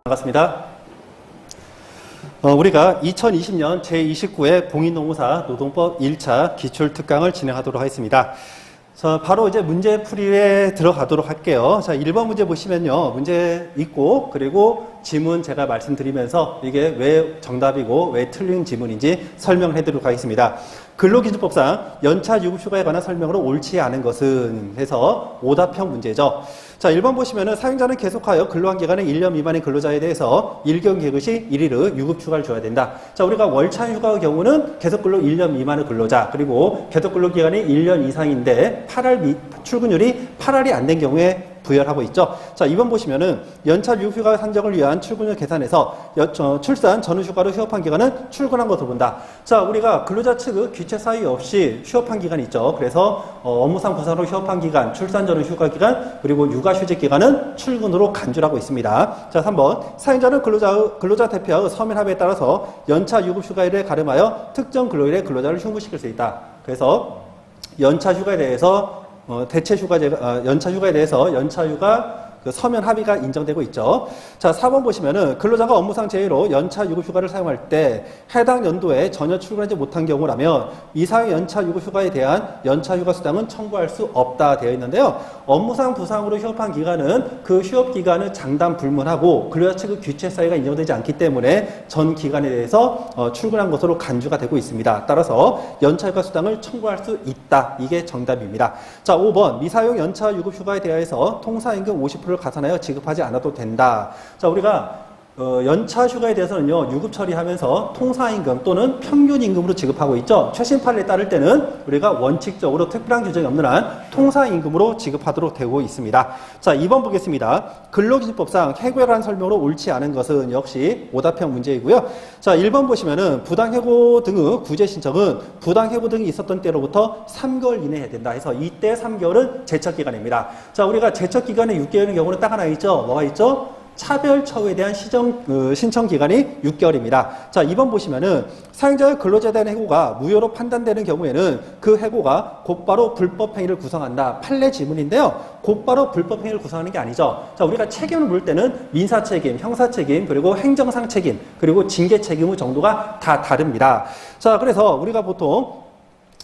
반갑습니다. 우리가 2020년 제29회 공인노무사 노동법 1차 기출특강을 진행하도록 하겠습니다. 자, 바로 이제 문제풀이에 들어가도록 할게요. 자, 1번 문제 보시면요. 문제 있고, 그리고 지문 제가 말씀드리면서 이게 왜 정답이고 왜 틀린 지문인지 설명을 해드리도록 하겠습니다. 근로기준법상 연차 유급휴가에 관한 설명으로 옳지 않은 것은 해서 오답형 문제죠. 자, 1번 보시면은 사용자는 계속하여 근로한 기간은 1년 미만의 근로자에 대해서 일경 개그 시 1일의 유급휴가를 줘야 된다. 자, 우리가 월차 휴가의 경우는 계속근로 1년 미만의 근로자, 그리고 계속근로 기간이 1년 이상인데 출근율이 8할이 안 된 경우에 부여하고 있죠. 자, 2번 보시면은 연차 유급휴가 산정을 위한 출근율 계산에서 출산 전후 휴가로 휴업한 기간은 출근한 것으로 본다. 자, 우리가 근로자 측의 귀체 사유 없이 휴업한 기간이 있죠. 그래서 업무상 부상으로 휴업한 기간, 출산 전후 휴가 기간, 그리고 육아 휴직 기간은 출근으로 간주를 하고 있습니다. 자, 3번 사용자는 근로자 대표의 서면 합의에 따라서 연차 유급휴가일에 가름하여 특정 근로일에 근로자를 휴무시킬 수 있다. 그래서 연차 휴가에 대해서 연차 휴가에 대해서 연차 휴가 그 서면 합의가 인정되고 있죠. 자, 4번 보시면은 근로자가 업무상 재해로 연차 유급휴가를 사용할 때 해당 연도에 전혀 출근하지 못한 경우라면 이상의 연차 유급휴가에 대한 연차 휴가 수당은 청구할 수 없다 되어 있는데요. 업무상 부상으로 휴업한 기간은 그 휴업 기간은 장단 불문하고 근로자 측의 귀체 사유가 인정되지 않기 때문에 전 기간에 대해서 출근한 것으로 간주가 되고 있습니다. 따라서 연차 휴가 수당을 청구할 수 있다. 이게 정답입니다. 자, 5번 미사용 연차 유급휴가에 대해서 통사임금 50%를 가산하여 지급하지 않아도 된다. 자, 우리가 연차 휴가에 대해서는요, 유급 처리하면서 통사임금 또는 평균임금으로 지급하고 있죠. 최신 판례에 따를 때는 우리가 원칙적으로 특별한 규정이 없는 한 통사임금으로 지급하도록 되고 있습니다. 자, 2번 보겠습니다. 근로기준법상 해고라는 설명으로 옳지 않은 것은 역시 오답형 문제이고요. 자, 1번 보시면은 부당해고 등의 구제 신청은 부당해고 등이 있었던 때로부터 3개월 이내에 해야 된다 해서 이때 3개월은 제척기간입니다. 자, 우리가 제척기간에 6개월인 경우는 딱 하나 있죠. 뭐가 있죠? 차별처우에 대한 신청 기간이 6개월입니다. 자, 2번 보시면은 사용자의 근로자에 대한 해고가 무효로 판단되는 경우에는 그 해고가 곧바로 불법행위를 구성한다. 판례 지문인데요. 곧바로 불법행위를 구성하는 게 아니죠. 자, 우리가 책임을 물을 때는 민사책임, 형사책임, 그리고 행정상 책임, 그리고 징계 책임의 정도가 다 다릅니다. 자, 그래서 우리가 보통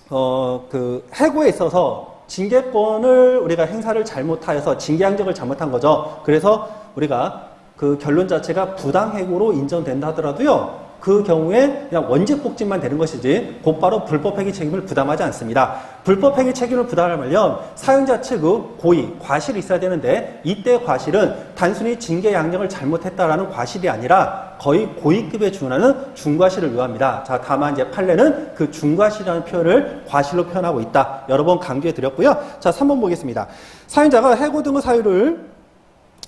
그 해고에 있어서 징계권을 우리가 행사를 잘못하여서 징계 항정을 잘못한 거죠. 그래서 우리가 그 결론 자체가 부당해고로 인정된다 하더라도요, 그 경우에 그냥 원직복직만 되는 것이지 곧바로 불법행위 책임을 부담하지 않습니다. 불법행위 책임을 부담하려면 사용자 측의 고의, 과실이 있어야 되는데 이때 과실은 단순히 징계 양형을 잘못했다라는 과실이 아니라 거의 고의급에 준하는 중과실을 요합니다. 자, 다만 이제 판례는 그 중과실이라는 표현을 과실로 표현하고 있다. 여러 번 강조해 드렸고요. 자, 3번 보겠습니다. 사용자가 해고 등의 사유를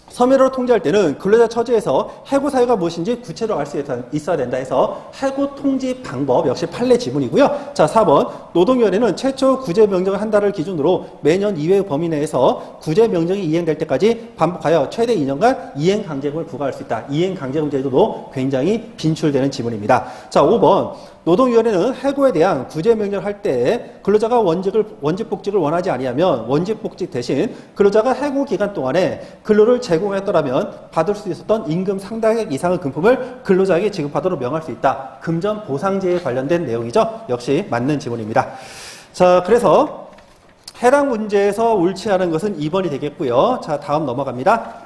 서면으로 통지할 때는 근로자 처지에서 해고 사유가 무엇인지 구체적으로 알 수 있어야 된다 해서 해고 통지 방법 역시 판례 지문이고요. 자, 4번 노동위원회는 최초 구제 명령을 한 달을 기준으로 매년 2회의 범위 내에서 구제 명령이 이행될 때까지 반복하여 최대 2년간 이행 강제금을 부과할 수 있다. 이행 강제금 제도도 굉장히 빈출되는 지문입니다. 자, 5번 노동위원회는 해고에 대한 구제 명령을 할 때 근로자가 원직복직을 원하지 아니하면 원직복직 대신 근로자가 해고 기간 동안에 근로를 제공했더라면 받을 수 있었던 임금 상당액 이상의 금품을 근로자에게 지급하도록 명할 수 있다. 금전 보상제에 관련된 내용이죠. 역시 맞는 지문입니다. 자, 그래서 해당 문제에서 옳지 않은 것은 2번이 되겠고요. 자, 다음 넘어갑니다.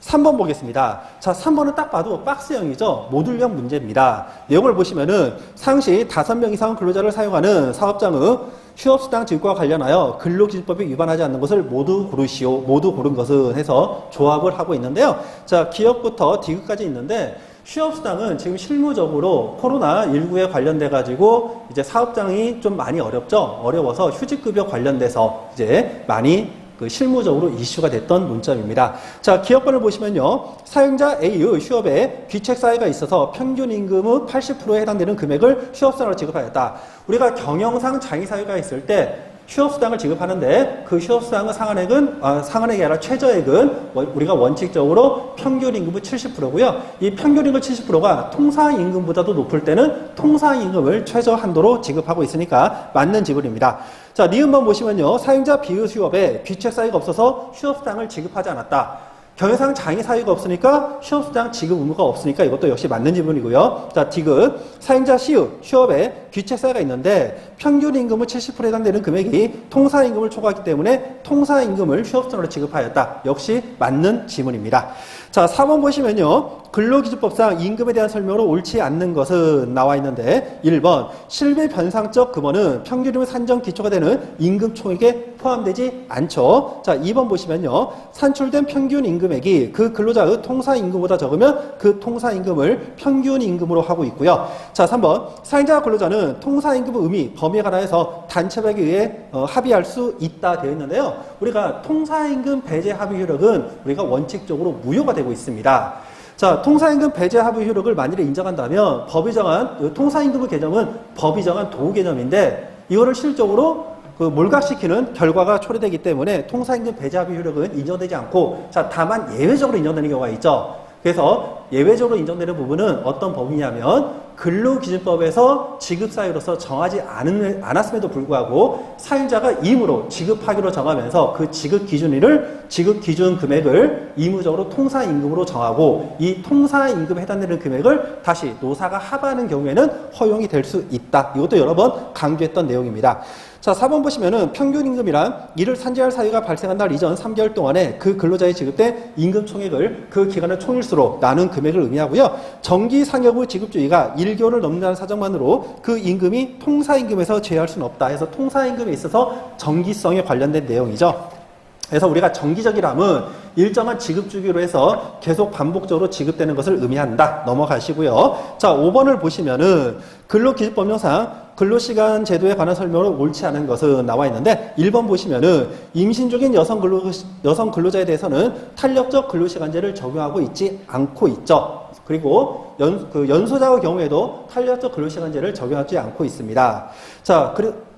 3번 보겠습니다. 자, 3번은 딱 봐도 박스형이죠. 모듈형 문제입니다. 내용을 보시면은 상시 5명 이상 근로자를 사용하는 사업장의 휴업수당 지급과 관련하여 근로기준법에 위반하지 않는 것을 모두 고르시오. 모두 고른 것은 해서 조합을 하고 있는데요. 자, 기업부터 디귿까지 있는데 휴업수당은 지금 실무적으로 코로나19에 관련돼 가지고 이제 사업장이 좀 많이 어려워서 휴직급여 관련돼서 이제 많이 실무적으로 이슈가 됐던 논점입니다. 자, 기업번을 보시면요. 사용자 A의 휴업에 귀책 사유가 있어서 평균 임금의 80%에 해당되는 금액을 휴업수당으로 지급하였다. 우리가 경영상 장애 사유가 있을 때 휴업수당을 지급하는데 그 휴업수당의 상한액이 아니라 최저액은 우리가 원칙적으로 평균임금의 70%고요. 이 평균임금 70%가 통상임금보다도 높을 때는 통상임금을 최저 한도로 지급하고 있으니까 맞는 지불입니다. 자, 니은번 보시면요. 사용자 비의 휴업에 귀책 사유가 없어서 휴업수당을 지급하지 않았다. 경영상 장애 사유가 없으니까 휴업수당 지급 의무가 없으니까 이것도 역시 맞는 지문이고요. 자, 디귿. 사용자 시유, 휴업에 귀책사유가 있는데 평균 임금은 70%에 해당되는 금액이 통사임금을 초과하기 때문에 통사임금을 휴업수당으로 지급하였다. 역시 맞는 지문입니다. 자, 4번 보시면요. 근로기준법상 임금에 대한 설명으로 옳지 않는 것은 나와 있는데 1번 실비 변상적 급여는 평균임금 산정 기초가 되는 임금 총액에 포함되지 않죠. 자, 2번 보시면요. 산출된 평균 임금액이 그 근로자의 통사임금보다 적으면 그 통사임금을 평균임금으로 하고 있고요. 자, 3번 사용자와 근로자는 통사임금 의미, 범위에 관하여서 단체백에 의해 합의할 수 있다 되어 있는데요. 우리가 통사임금 배제 합의 효력은 우리가 원칙적으로 무효가 되고 있습니다. 자, 통사임금 배제 합의 효력을 만일에 인정한다면 법이 정한 통사임금의 개념은 법이 정한 도구 개념인데 이거를 실질적으로 몰각시키는 결과가 초래되기 때문에 통사임금 배제 합의 효력은 인정되지 않고 자, 다만 예외적으로 인정되는 경우가 있죠. 그래서 예외적으로 인정되는 부분은 어떤 법이냐면 근로기준법에서 지급사유로서 정하지 않았음에도 불구하고 사용자가 임의로 지급하기로 정하면서 그 지급기준 금액을 의무적으로 통사임금으로 정하고 이 통사임금에 해당되는 금액을 다시 노사가 합의하는 경우에는 허용이 될 수 있다. 이것도 여러 번 강조했던 내용입니다. 자, 4번 보시면은 평균임금이란 이를 산재할 사유가 발생한 날 이전 3개월 동안에 그 근로자에 지급된 임금 총액을 그 기간의 총일수로 나눈 금액을 의미하고요. 정기 상여부 지급주의가 1개월을 넘는다는 사정만으로 그 임금이 통사임금에서 제외할 수는 없다 해서 통사임금에 있어서 정기성에 관련된 내용이죠. 그래서 우리가 정기적이람은 일정한 지급 주기로 해서 계속 반복적으로 지급되는 것을 의미한다. 넘어가시고요. 자, 5번을 보시면은 근로기준법령상 근로시간 제도에 관한 설명으로 옳지 않은 것은 나와 있는데 1번 보시면은 임신 중인 여성 근로자에 대해서는 탄력적 근로시간제를 적용하고 있지 않고 있죠. 그리고 연소자의 경우에도 탄력적 근로시간제를 적용하지 않고 있습니다. 자,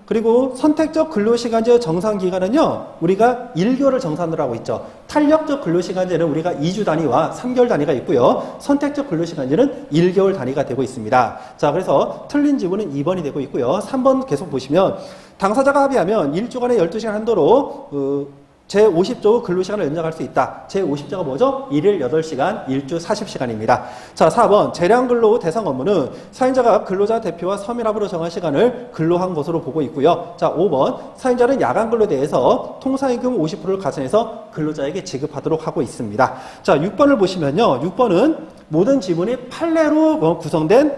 그리고 선택적 근로시간제 정상기간은요, 우리가 1개월을 정산을 하고 있죠. 탄력적 근로시간제는 우리가 2주 단위와 3개월 단위가 있고요. 선택적 근로시간제는 1개월 단위가 되고 있습니다. 자, 그래서 틀린 지문은 2번이 되고 있고요. 3번 계속 보시면 당사자가 합의하면 1주간에 12시간 한도로 제50조 근로시간을 연장할 수 있다. 제50조가 뭐죠? 1일 8시간, 1주 40시간입니다. 자, 4번 재량근로 대상 업무는 사용자가 근로자 대표와 서면합으로 정한 시간을 근로한 것으로 보고 있고요. 자, 5번 사용자는 야간근로에 대해서 통사임금 50%를 가산해서 근로자에게 지급하도록 하고 있습니다. 자, 6번을 보시면요. 6번은 모든 지문이 판례로 구성된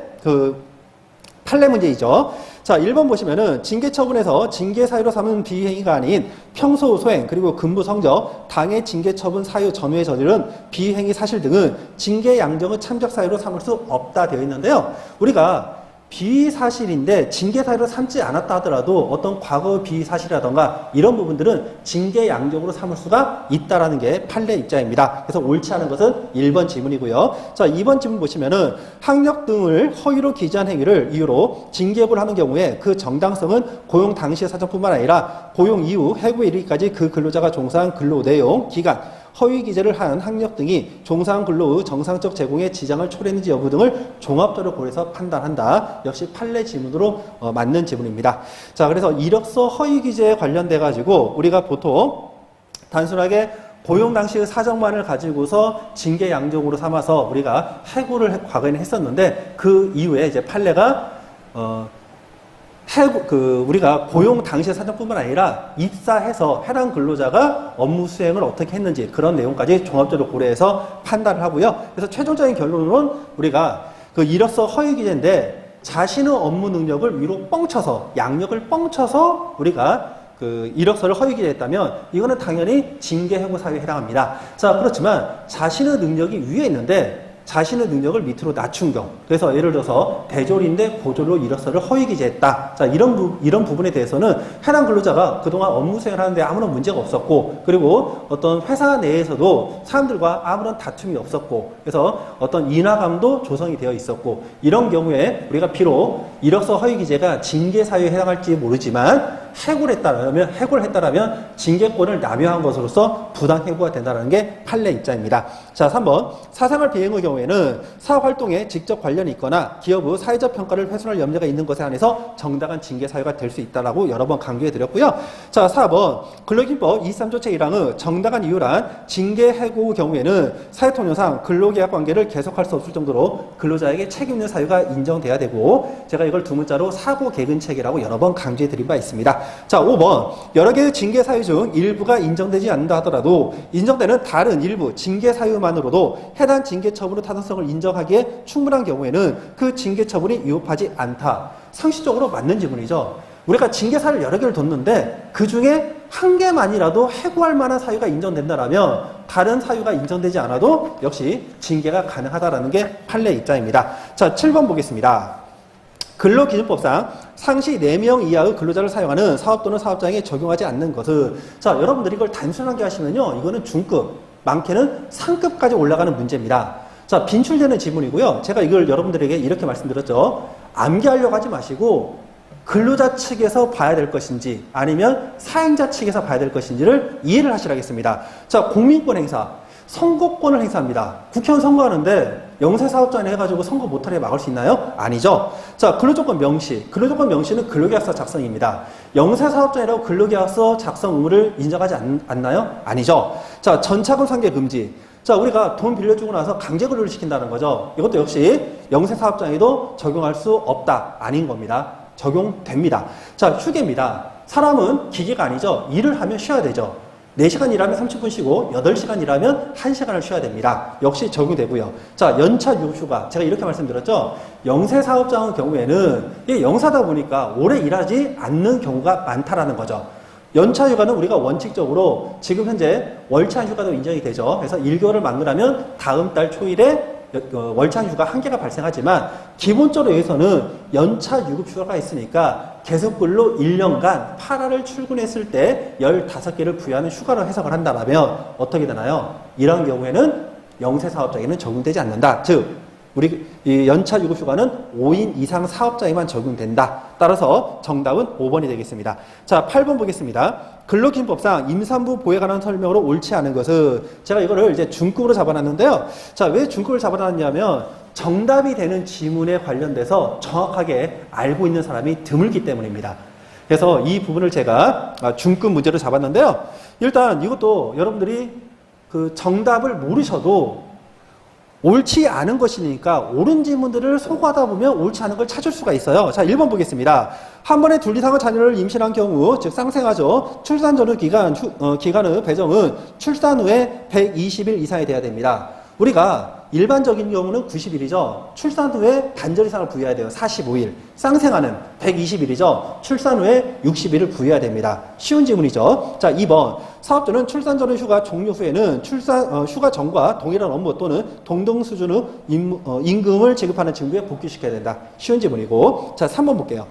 판례 문제이죠. 자, 1번 보시면은 징계 처분에서 징계 사유로 삼은 비행위가 아닌 평소 소행 그리고 근무 성적, 당해 징계 처분 사유 전후에 저지른 비행위 사실 등은 징계 양정의 참작 사유로 삼을 수 없다 되어 있는데요. 우리가 비사실인데 징계 사유로 삼지 않았다 하더라도 어떤 과거 비사실이라던가 이런 부분들은 징계 양적으로 삼을 수가 있다라는 게 판례 입장입니다. 그래서 옳지 않은 것은 1번 지문이고요. 자, 2번 지문 보시면은 학력 등을 허위로 기재한 행위를 이유로 징계 여부를 하는 경우에 그 정당성은 고용 당시의 사정뿐만 아니라 고용 이후 해고에 이르기까지 그 근로자가 종사한 근로 내용, 기간, 허위 기재를 한 학력 등이 종사한 근로의 정상적 제공에 지장을 초래했는지 여부 등을 종합적으로 고려해서 판단한다. 역시 판례 지문으로 맞는 지문입니다. 자, 그래서 이력서 허위 기재에 관련돼 가지고 우리가 보통 단순하게 고용 당시의 사정만을 가지고서 징계 양적으로 삼아서 우리가 해고를 과거에는 했었는데 그 이후에 이제 판례가 우리가 고용 당시의 사정뿐만 아니라 입사해서 해당 근로자가 업무 수행을 어떻게 했는지 그런 내용까지 종합적으로 고려해서 판단을 하고요. 그래서 최종적인 결론은 우리가 이력서 허위 기재인데 자신의 업무 능력을 위로 뻥쳐서 양력을 뻥쳐서 우리가 이력서를 허위 기재했다면 이거는 당연히 징계 해고 사유에 해당합니다. 자, 그렇지만 자신의 능력이 위에 있는데 자신의 능력을 밑으로 낮춘 경우, 그래서 예를 들어서 대졸인데 고졸로 이력서를 허위 기재했다. 자, 이런 부분에 대해서는 해당 근로자가 그동안 업무 수행을 하는데 아무런 문제가 없었고, 그리고 어떤 회사 내에서도 사람들과 아무런 다툼이 없었고, 그래서 어떤 인화감도 조성이 되어 있었고, 이런 경우에 우리가 비록 이력서 허위 기재가 징계 사유에 해당할지 모르지만 해고를 했다라면 징계권을 남용한 것으로서 부당 해고가 된다는 게 판례 입장입니다. 자, 3번. 사생활 비행의 경우에는 사업 활동에 직접 관련이 있거나 기업의 사회적 평가를 훼손할 염려가 있는 것에 한해서 정당한 징계 사유가 될 수 있다라고 여러 번 강조해 드렸고요. 자, 4번. 근로기준법 23조 제1항의 정당한 이유란 징계 해고의 경우에는 사회통념상 근로계약 관계를 계속할 수 없을 정도로 근로자에게 책임 있는 사유가 인정돼야 되고, 제가 이걸 두 문자로 사고 개근책이라고 여러 번 강조해 드린 바 있습니다. 자, 5번. 여러 개의 징계 사유 중 일부가 인정되지 않는다 하더라도 인정되는 다른 일부 징계 사유만으로도 해당 징계 처분의 타당성을 인정하기에 충분한 경우에는 그 징계 처분이 위법하지 않다. 상식적으로 맞는 지문이죠. 우리가 징계 사유를 여러 개를 뒀는데 그 중에 한 개만이라도 해고할 만한 사유가 인정된다라면 다른 사유가 인정되지 않아도 역시 징계가 가능하다라는 게 판례 입장입니다. 자, 7번 보겠습니다. 근로기준법상 상시 4명 이하의 근로자를 사용하는 사업 또는 사업장에 적용하지 않는 것은, 자, 여러분들이 이걸 단순하게 하시면요, 이거는 중급, 많게는 상급까지 올라가는 문제입니다. 자, 빈출되는 지문이고요. 제가 이걸 여러분들에게 이렇게 말씀드렸죠. 암기하려고 하지 마시고 근로자 측에서 봐야 될 것인지 아니면 사행자 측에서 봐야 될 것인지를 이해를 하시라겠습니다. 자, 공민권 행사, 선거권을 행사합니다. 국회의원 선거하는데 영세사업자에 해가지고 선거 못하게 막을 수 있나요? 아니죠. 자, 근로조건 명시. 근로조건 명시는 근로계약서 작성입니다. 영세사업자라고 근로계약서 작성 의무를 인정하지 않나요? 아니죠. 자, 전차금 상계 금지. 자, 우리가 돈 빌려주고 나서 강제 근로를 시킨다는 거죠. 이것도 역시 영세사업장에도 적용할 수 없다. 아닌 겁니다. 적용됩니다. 자, 휴게입니다. 사람은 기계가 아니죠. 일을 하면 쉬어야 되죠. 4시간 일하면 30분 쉬고 8시간 일하면 1시간을 쉬어야 됩니다. 역시 적용되고요. 자, 연차 유급휴가. 제가 이렇게 말씀드렸죠. 영세사업장의 경우에는 이게 영사다 보니까 오래 일하지 않는 경우가 많다라는 거죠. 연차 휴가는 우리가 원칙적으로 지금 현재 월차 휴가도 인정이 되죠. 그래서 1개월을 만나면 다음 달 초일에 월차 휴가 한 개가 발생하지만 기본적으로 여기서는 연차 유급 휴가가 있으니까 계속 근로 1년간 8화를 출근했을 때 15개를 부여하는 휴가로 해석을 한다면 어떻게 되나요? 이런 경우에는 영세사업장에는 적용되지 않는다. 즉 우리 이 연차 유급 휴가는 5인 이상 사업장에만 적용된다. 따라서 정답은 5번이 되겠습니다. 자, 8번 보겠습니다. 근로기준법상 임산부 보호에 관한 설명으로 옳지 않은 것은, 제가 이거를 이제 중급으로 잡아놨는데요. 자, 왜 중급을 잡아놨냐면 정답이 되는 지문에 관련돼서 정확하게 알고 있는 사람이 드물기 때문입니다. 그래서 이 부분을 제가 중급 문제로 잡았는데요. 일단 이것도 여러분들이 그 정답을 모르셔도 옳지 않은 것이니까 옳은 지문들을 소거하다 보면 옳지 않은 걸 찾을 수가 있어요. 자, 1번 보겠습니다. 한 번에 둘 이상의 자녀를 임신한 경우, 즉 쌍생아죠. 출산 전후 기간의 배정은 출산 후에 120일 이상이 돼야 됩니다. 우리가 일반적인 경우는 90일이죠. 출산 후에 반절 이상을 부여해야 돼요. 45일. 쌍생아는 120일이죠. 출산 후에 60일을 부여해야 됩니다. 쉬운 지문이죠. 자, 2번. 사업주는 출산 전후 휴가 종료 후에는 휴가 전과 동일한 업무 또는 동등 수준의 임금을 지급하는 직무에 복귀시켜야 된다. 쉬운 지문이고. 자, 3번 볼게요.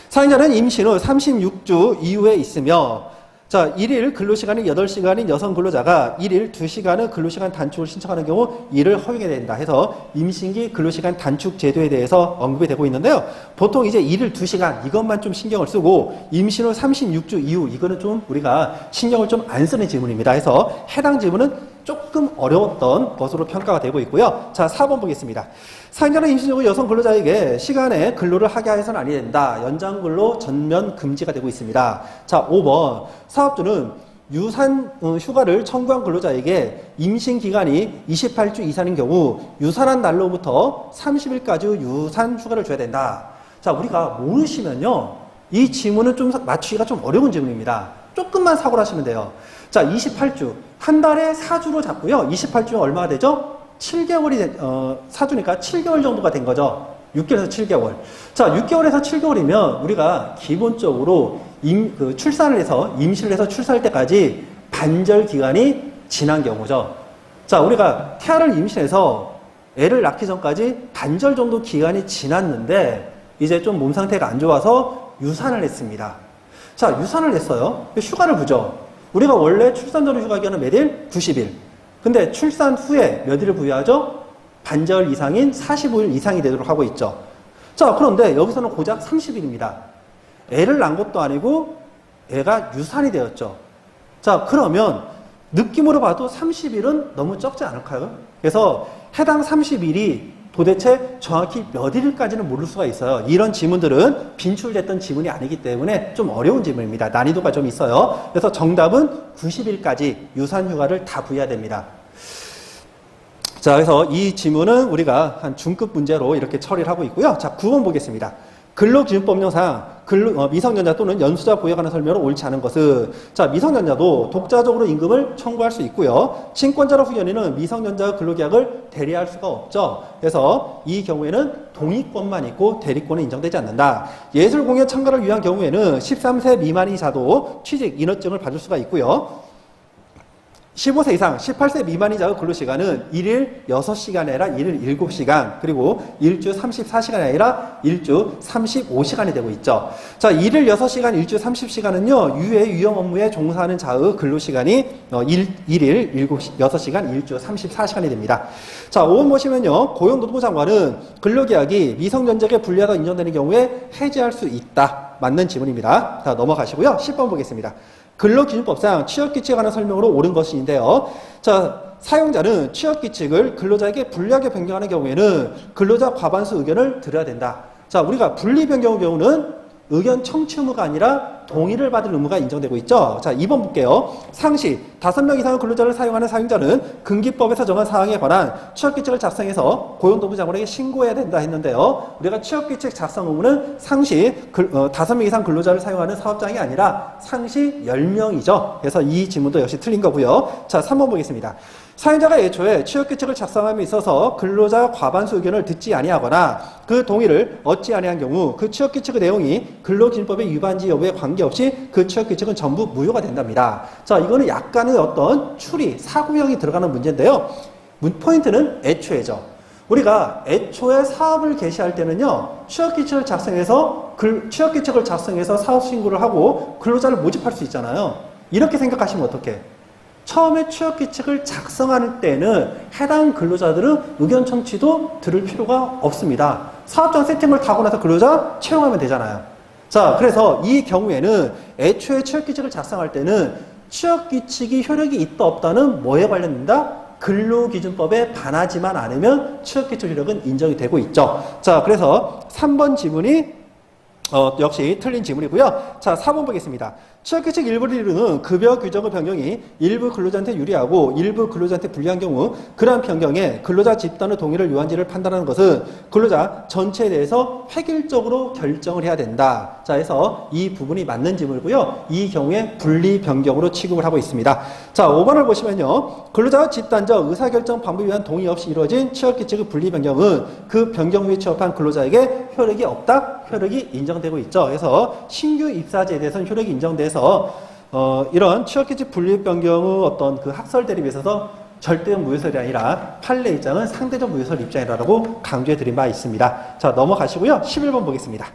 사행자는 임신 후 36주 이후에 있으며, 자, 1일 근로시간이 8시간인 여성 근로자가 1일 2시간의 근로시간 단축을 신청하는 경우 이를 허용해야 된다 해서 임신기 근로시간 단축 제도에 대해서 언급이 되고 있는데요. 보통 이제 1일 2시간 이것만 좀 신경을 쓰고 임신 후 36주 이후 이거는 좀 우리가 신경을 좀 안 쓰는 지문입니다. 해서 해당 지문은 조금 어려웠던 것으로 평가가 되고 있고요. 자, 4번 보겠습니다. 사행자는 임신 후 여성 근로자에게 시간에 근로를 하게 해서는 아니 된다. 연장 근로 전면 금지가 되고 있습니다. 자, 5번. 사업주는 유산 휴가를 청구한 근로자에게 임신 기간이 28주 이상인 경우 유산한 날로부터 30일까지 유산 휴가를 줘야 된다. 자, 우리가 모르시면요, 이 지문은 좀 맞추기가 좀 어려운 지문입니다. 조금만 사고를 하시면 돼요. 자, 28주. 한 달에 4주로 잡고요. 28주면 얼마가 되죠? 7개월이, 4주니까 7개월 정도가 된 거죠. 6개월에서 7개월. 자, 6개월에서 7개월이면 우리가 기본적으로 출산을 해서, 임신을 해서 출산할 때까지 반절 기간이 지난 경우죠. 자, 우리가 태아를 임신해서 애를 낳기 전까지 반절 정도 기간이 지났는데, 이제 좀 몸 상태가 안 좋아서 유산을 했습니다. 자, 유산을 했어요. 휴가를 부죠. 우리가 원래 출산 전후 휴가 기간은 몇 일? 90일. 근데 출산 후에 몇 일을 부여하죠? 반절 이상인 45일 이상이 되도록 하고 있죠. 자, 그런데 여기서는 고작 30일입니다. 애를 낳은 것도 아니고 애가 유산이 되었죠. 자, 그러면 느낌으로 봐도 30일은 너무 적지 않을까요? 그래서 해당 30일이 도대체 정확히 몇 일까지는 모를 수가 있어요. 이런 지문들은 빈출됐던 지문이 아니기 때문에 좀 어려운 지문입니다. 난이도가 좀 있어요. 그래서 정답은 90일까지 유산휴가를 다 부여해야 됩니다. 자, 그래서 이 지문은 우리가 한 중급 문제로 이렇게 처리를 하고 있고요. 자, 9번 보겠습니다. 근로기준법령상 미성년자 또는 연수자 부여에 관한 설명으로 옳지 않은 것은, 자, 미성년자도 독자적으로 임금을 청구할 수 있고요. 친권자로 후견인은 미성년자의 근로계약을 대리할 수가 없죠. 그래서 이 경우에는 동의권만 있고 대리권은 인정되지 않는다. 예술공연 참가를 위한 경우에는 13세 미만이자도 취직 인허증을 받을 수가 있고요. 15세 이상 18세 미만이자의 근로시간은 1일 6시간이 아니라 1일 7시간, 그리고 일주 34시간이 아니라 일주 35시간이 되고 있죠. 자, 1일 6시간, 일주 30시간은요, 유해 유형 업무에 종사하는 자의 근로시간이 1일 6시간, 일주 34시간이 됩니다. 자, 5번 보시면요, 고용노동부 장관은 근로계약이 미성년자에게 불리하다 인정되는 경우에 해지할 수 있다. 맞는 지문입니다. 자, 넘어가시고요. 10번 보겠습니다. 근로기준법상 취업규칙에 관한 설명으로 옳은 것인데요. 자, 사용자는 취업규칙을 근로자에게 불리하게 변경하는 경우에는 근로자 과반수 의견을 들어야 된다. 자, 우리가 분리 변경의 경우는 의견 청취 의무가 아니라 동의를 받을 의무가 인정되고 있죠. 자, 2번 볼게요. 상시 5명 이상의 근로자를 사용하는 사용자는 근기법에서 정한 사항에 관한 취업규칙을 작성해서 고용노동부 장관에게 신고해야 된다 했는데요. 우리가 취업규칙 작성 의무는 상시 5명 이상 근로자를 사용하는 사업장이 아니라 상시 10명이죠. 그래서 이 지문도 역시 틀린 거고요. 자, 3번 보겠습니다. 사용자가 애초에 취업규칙을 작성함에 있어서 근로자 과반수 의견을 듣지 아니하거나 그 동의를 얻지 아니한 경우 그 취업규칙의 내용이 근로기준법의 위반지 여부에 관계없이 그 취업규칙은 전부 무효가 된답니다. 자, 이거는 약간의 어떤 추리, 사고형이 들어가는 문제인데요. 포인트는 애초에죠. 우리가 애초에 사업을 개시할 때는요, 취업규칙을 작성해서 사업 신고를 하고 근로자를 모집할 수 있잖아요. 이렇게 생각하시면 어떡해? 처음에 취업규칙을 작성할 때는 해당 근로자들은 의견 청취도 들을 필요가 없습니다. 사업장 세팅을 다 하고 나서 근로자 채용하면 되잖아요. 자, 그래서 이 경우에는 애초에 취업규칙을 작성할 때는 취업규칙이 효력이 있다 없다는 뭐에 관련된다? 근로기준법에 반하지만 않으면 취업규칙 효력은 인정이 되고 있죠. 자, 그래서 3번 지문이 역시 틀린 지문이고요. 자, 4번 보겠습니다. 취업규칙 일부를 이루는 급여 규정의 변경이 일부 근로자한테 유리하고 일부 근로자한테 불리한 경우 그러한 변경에 근로자 집단의 동의를 요한지를 판단하는 것은 근로자 전체에 대해서 획일적으로 결정을 해야 된다. 자, 해서 이 부분이 맞는 지문이고요. 이 경우에 분리 변경으로 취급을 하고 있습니다. 자, 5번을 보시면요. 근로자의 집단적 의사결정 방법에 의한 동의 없이 이루어진 취업규칙의 분리 변경은 그 변경 후에 취업한 근로자에게 효력이 없다. 효력이 인정되고 있죠. 그래서 신규 입사자에 대해서는 효력이 인정돼서 이런 취업규칙 분리 변경의 어떤 그 학설 대립에 있어서 절대적 무효설이 아니라 판례 입장은 상대적 무효설 입장이라고 강조해 드린 바 있습니다. 자, 넘어가시고요. 11번 보겠습니다.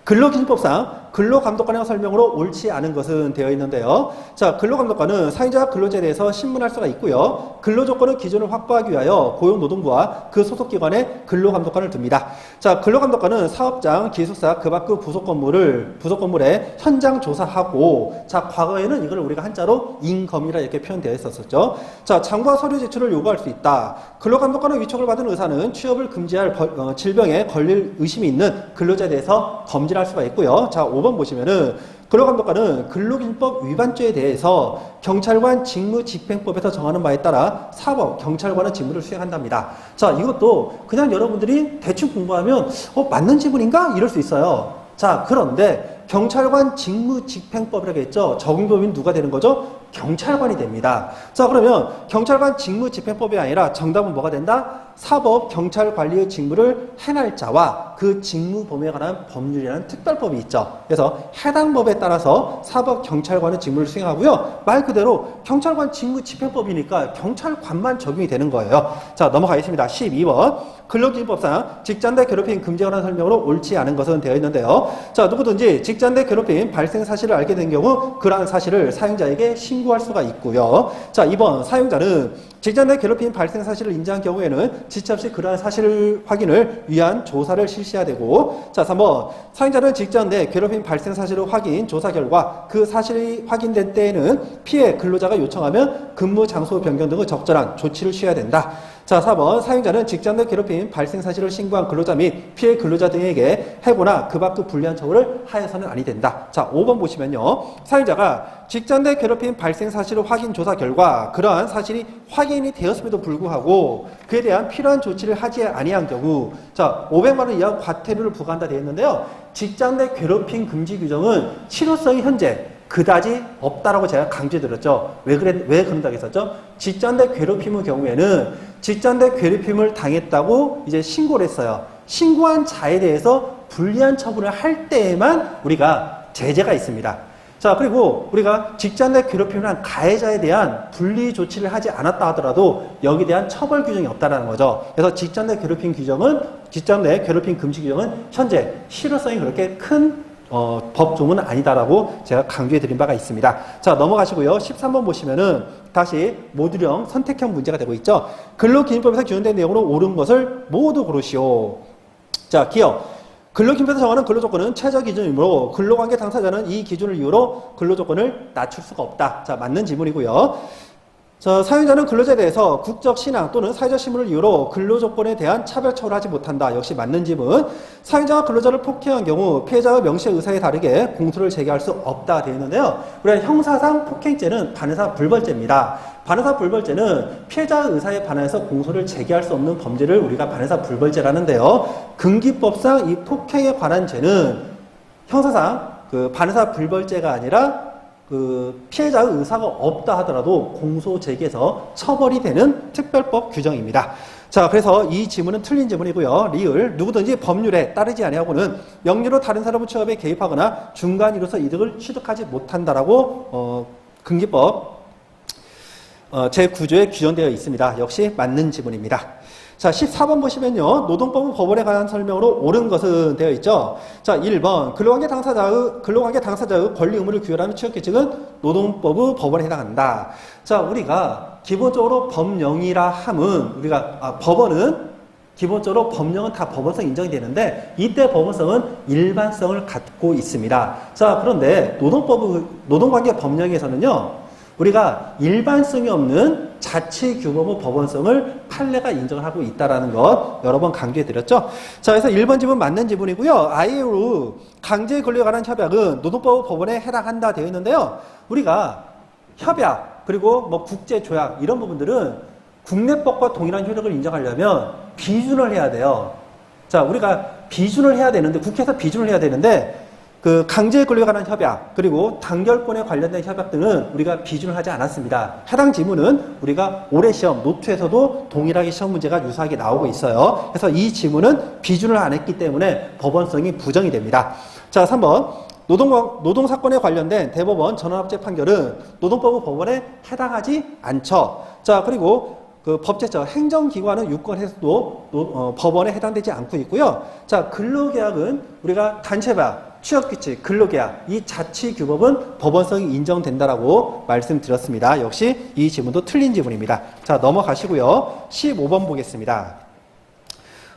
근로기준법상 근로감독관의 설명으로 옳지 않은 것은 되어 있는데요. 자, 근로감독관은 사용자 근로자에 대해서 신문할 수가 있고요. 근로조건의 기준을 확보하기 위하여 고용노동부와 그 소속기관에 근로감독관을 둡니다. 자, 근로감독관은 사업장, 기숙사, 그 밖의 부속 건물에 현장 조사하고, 자, 과거에는 이걸 우리가 한자로 인검이라 이렇게 표현되어 있었죠. 자, 장과 서류 제출을 요구할 수 있다. 근로감독관의 위촉을 받은 의사는 취업을 금지할 질병에 걸릴 의심이 있는 근로자에 대해서 검진할 수가 있고요. 자, 5번 보시면은 근로감독관은 근로기준법 위반죄에 대해서 경찰관 직무집행법에서 정하는 바에 따라 사법 경찰관의 직무를 수행한답니다. 자, 이것도 그냥 여러분들이 대충 공부하면 맞는 지문인가? 이럴 수 있어요. 자, 그런데 경찰관 직무집행법이라고 했죠. 적용법인 누가 되는 거죠? 경찰관이 됩니다. 자, 그러면 경찰관 직무집행법이 아니라 정답은 뭐가 된다? 사법 경찰관리의 직무를 행할 자와 그 직무 범위에 관한 법률이라는 특별법이 있죠. 그래서 해당 법에 따라서 사법 경찰관의 직무를 수행하고요. 말 그대로 경찰관 직무집행법이니까 경찰관만 적용이 되는 거예요. 자, 넘어가겠습니다. 12번. 근로기준법상 직장 내 괴롭힘 금지에 관한 설명으로 옳지 않은 것은 되어 있는데요. 자, 누구든지 직장 내 괴롭힘 발생 사실을 알게 된 경우 그러한 사실을 사용자에게 신고할 수가 있고요. 자, 2번. 사용자는 직장 내 괴롭힘 발생 사실을 인지한 경우에는 지체 없이 그러한 사실 확인을 위한 조사를 실시해야 되고, 자, 3번 사용자는 직장 내 괴롭힘 발생 사실을 확인, 조사 결과 그 사실이 확인된 때에는 피해 근로자가 요청하면 근무 장소 변경 등의 적절한 조치를 취해야 된다. 자, 4번 사용자는 직장 내 괴롭힘 발생 사실을 신고한 근로자 및 피해 근로자 등에게 해고나 그 밖의 불리한 처우를 하여서는 아니 된다. 자, 5번 보시면요. 사용자가 직장 내 괴롭힘 발생 사실을 확인 조사 결과 그러한 사실이 확인이 되었음에도 불구하고 그에 대한 필요한 조치를 하지 아니한 경우, 자, 500만 원 이하 과태료를 부과한다 되어 있는데요. 직장 내 괴롭힘 금지 규정은 실효성이 현재 그다지 없다라고 제가 강조드렸죠. 왜 그런다고 했었죠? 직장 내 괴롭힘의 경우에는 직장 내 괴롭힘을 당했다고 이제 신고를 했어요. 신고한 자에 대해서 불리한 처분을 할 때에만 우리가 제재가 있습니다. 자, 그리고 우리가 직장 내 괴롭힘을 한 가해자에 대한 분리 조치를 하지 않았다 하더라도 여기에 대한 처벌 규정이 없다라는 거죠. 그래서 직장 내 괴롭힘 금지 규정은 현재 실효성이 그렇게 큰 법조문은 아니다라고 제가 강조해 드린 바가 있습니다. 자, 넘어가시고요. 13번 보시면은 다시 모듈형 선택형 문제가 되고 있죠. 근로기준법에서 규정된 내용으로 옳은 것을 모두 고르시오. 자, 기억. 근로기준법에서 정하는 근로조건은 최저 기준이므로 근로관계 당사자는 이 기준을 이유로 근로조건을 낮출 수가 없다. 자, 맞는 지문이고요. 자, 사용자는 근로자에 대해서 국적, 신앙 또는 사회적 신분을 이유로 근로조건에 대한 차별 처우를 하지 못한다. 역시 맞는 지문. 사용자가 근로자를 폭행한 경우 피해자의 명시의 의사에 다르게 공소를 제기할 수 없다 되어 있는데요. 우리가 형사상 폭행죄는 반의사 불벌죄입니다. 반의사 불벌죄는 피해자의 의사에 반해서 공소를 제기할 수 없는 범죄를 우리가 반의사 불벌죄라는데요. 금기법상 이 폭행에 관한 죄는 형사상 그 반의사 불벌죄가 아니라 그 피해자의 의사가 없다 하더라도 공소 제기해서 처벌이 되는 특별법 규정입니다. 자, 그래서 이 지문은 틀린 지문이고요. 리을 누구든지 법률에 따르지 아니하고는 명령으로 다른 사람의 취업에 개입하거나 중간이로서 이득을 취득하지 못한다라고 금기법 제9조에 규정되어 있습니다. 역시 맞는 지문입니다. 자, 14번 보시면요. 노동법은 법원에 관한 설명으로 옳은 것은 되어 있죠. 자, 1번. 근로관계 당사자의 권리 의무를 규율하는 취업규칙은 노동법의 법원에 해당한다. 자, 우리가 기본적으로 법령이라 함은 법원은 기본적으로 법령은 다 법원성 인정이 되는데 이때 법원성은 일반성을 갖고 있습니다. 자, 그런데 노동관계 법령에서는요. 우리가 일반성이 없는 자치규범의 법원성을 판례가 인정하고 있다는 것 여러 번 강조해 드렸죠. 자, 그래서 1번 지문 맞는 지문이고요. 아이로 강제 권리에 관한 협약은 노동법 법원에 해당한다 되어 있는데요. 우리가 협약 그리고 뭐 국제 조약 이런 부분들은 국내법과 동일한 효력을 인정하려면 비준을 해야 돼요. 자, 우리가 비준을 해야 되는데 국회에서 비준을 해야 되는데 그 강제 권리에 관한 협약 그리고 단결권에 관련된 협약 등은 우리가 비준을 하지 않았습니다. 해당 지문은 우리가 올해 시험 노트에서도 동일하게 시험 문제가 유사하게 나오고 있어요. 그래서 이 지문은 비준을 안 했기 때문에 법원성이 부정이 됩니다. 자, 3번 노동사건에 관련된 대법원 전원합체 판결은 노동법의 법원에 해당하지 않죠. 자, 그리고 그 법제처 행정기관은 유권해서도 법원에 해당되지 않고 있고요. 자, 근로계약은 우리가 단체법 취업규칙, 근로계약, 이 자치규범은 법원성이 인정된다라고 말씀드렸습니다. 역시 이 지문도 틀린 지문입니다. 자, 넘어가시고요. 15번 보겠습니다.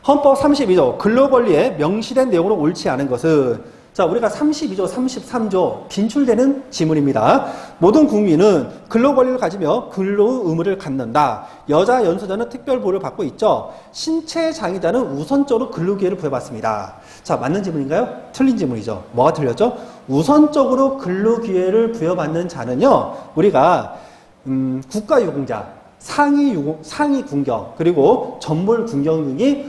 헌법 32조 근로권리에 명시된 내용으로 옳지 않은 것은 자, 우리가 32조, 33조 빈출되는 지문입니다. 모든 국민은 근로권리를 가지며 근로 의무를 갖는다. 여자 연수자는 특별보호를 받고 있죠. 신체 장애자는 우선적으로 근로기회를 부여받습니다. 자, 맞는 지문인가요? 틀린 지문이죠. 뭐가 틀렸죠? 우선적으로 근로기회를 부여받는 자는요, 우리가 국가유공자, 상위 군경, 그리고 전몰 군경 등이